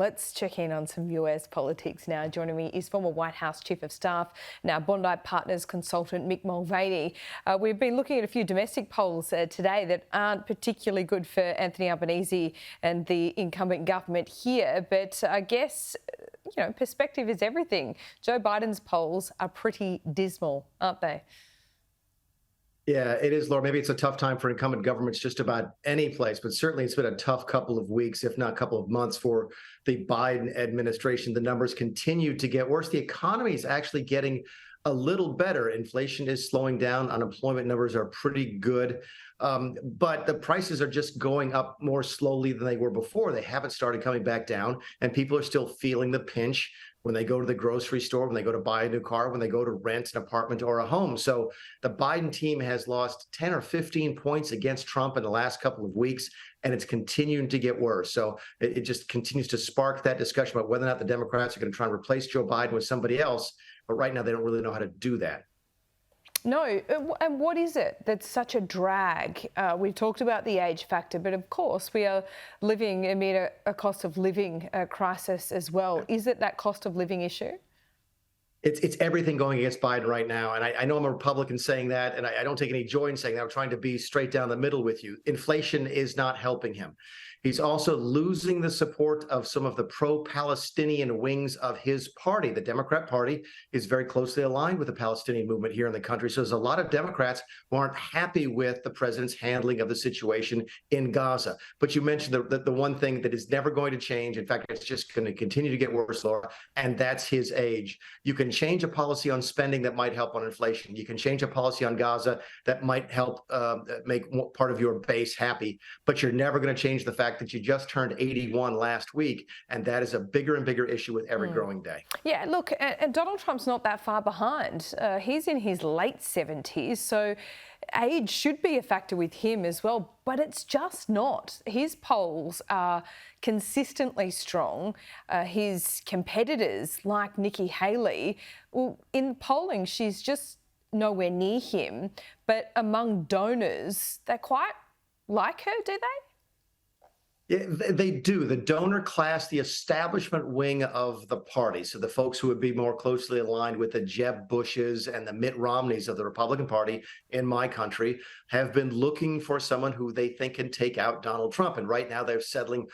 Let's check in on some US politics now. Joining me is former White House Chief of Staff, now Bondi Partners consultant Mick Mulvaney. We've been looking at a few domestic polls today that aren't particularly good for Anthony Albanese and the incumbent government here. But I guess, perspective is everything. Joe Biden's polls are pretty dismal, aren't they? Yeah, it is, Laura. Maybe it's a tough time for incumbent governments just about any place, but certainly it's been a tough couple of weeks, if not a couple of months, for the Biden administration. The numbers continue to get worse. The economy is actually getting a little better. Inflation is slowing down. Unemployment numbers are pretty good. But the prices are just going up more slowly than they were before. They haven't started coming back down, and people are still feeling the pinch when they go to the grocery store, when they go to buy a new car, when they go to rent an apartment or a home. So the Biden team has lost 10 or 15 points against Trump in the last couple of weeks, and it's continuing to get worse. So it just continues to spark that discussion about whether or not the Democrats are going to try and replace Joe Biden with somebody else. But right now, they don't really know how to do that. No, and what is it that's such a drag? We talked about the age factor, but of course we are living amid a cost of living crisis as well. Is it that cost of living issue? It's everything going against Biden right now. And I know I'm a Republican saying that, and I don't take any joy in saying that. I'm trying to be straight down the middle with you. Inflation is not helping him. He's also losing the support of some of the pro-Palestinian wings of his party. The Democrat Party is very closely aligned with the Palestinian movement here in the country. So there's a lot of Democrats who aren't happy with the president's handling of the situation in Gaza. But you mentioned the one thing that is never going to change. In fact, it's just going to continue to get worse, Laura, and that's his age. You can change a policy on spending that might help on inflation. You can change a policy on Gaza that might help make part of your base happy, but you're never going to change the fact that you just turned 81 last week, and that is a bigger and bigger issue with every growing day. Yeah, look, and Donald Trump's not that far behind. He's in his late 70s, so age should be a factor with him as well, but it's just not. His polls are consistently strong. His competitors, like Nikki Haley, well, in polling, she's just nowhere near him, but among donors, they quite like her, do they? Yeah, they do. The donor class, the establishment wing of the party, so the folks who would be more closely aligned with the Jeb Bushes and the Mitt Romneys of the Republican Party in my country, have been looking for someone who they think can take out Donald Trump. And right now they're settling,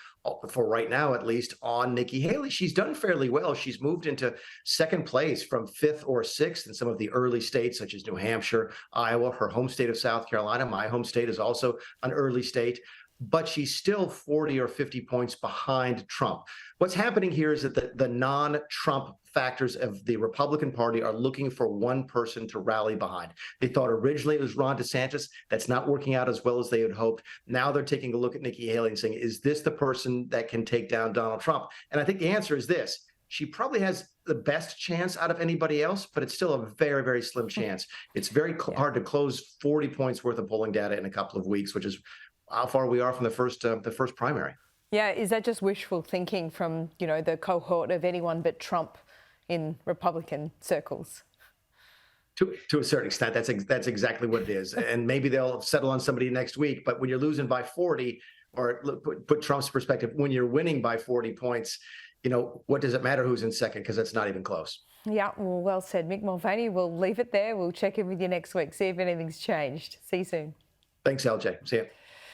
for right now at least, on Nikki Haley. She's done fairly well. She's moved into second place from fifth or sixth in some of the early states, such as New Hampshire, Iowa, her home state of South Carolina. My home state is also an early state, but she's still 40 or 50 points behind Trump. What's happening here is that the non-Trump factors of the Republican Party are looking for one person to rally behind. They thought originally it was Ron DeSantis. That's not working out as well as they had hoped. Now they're taking a look at Nikki Haley and saying, is this the person that can take down Donald Trump? And I think the answer is this. She probably has the best chance out of anybody else, but it's still a very, very slim chance. It's very hard to close 40 points worth of polling data in a couple of weeks, which is how far we are from the first primary. Yeah, is that just wishful thinking from, the cohort of anyone but Trump in Republican circles? To a certain extent, that's exactly what it is. And maybe they'll settle on somebody next week. But when you're losing by 40, or put Trump's perspective, when you're winning by 40 points, what does it matter who's in second? Because it's not even close. Yeah, well said. Mick Mulvaney, we'll leave it there. We'll check in with you next week, see if anything's changed. See you soon. Thanks, LJ. See you.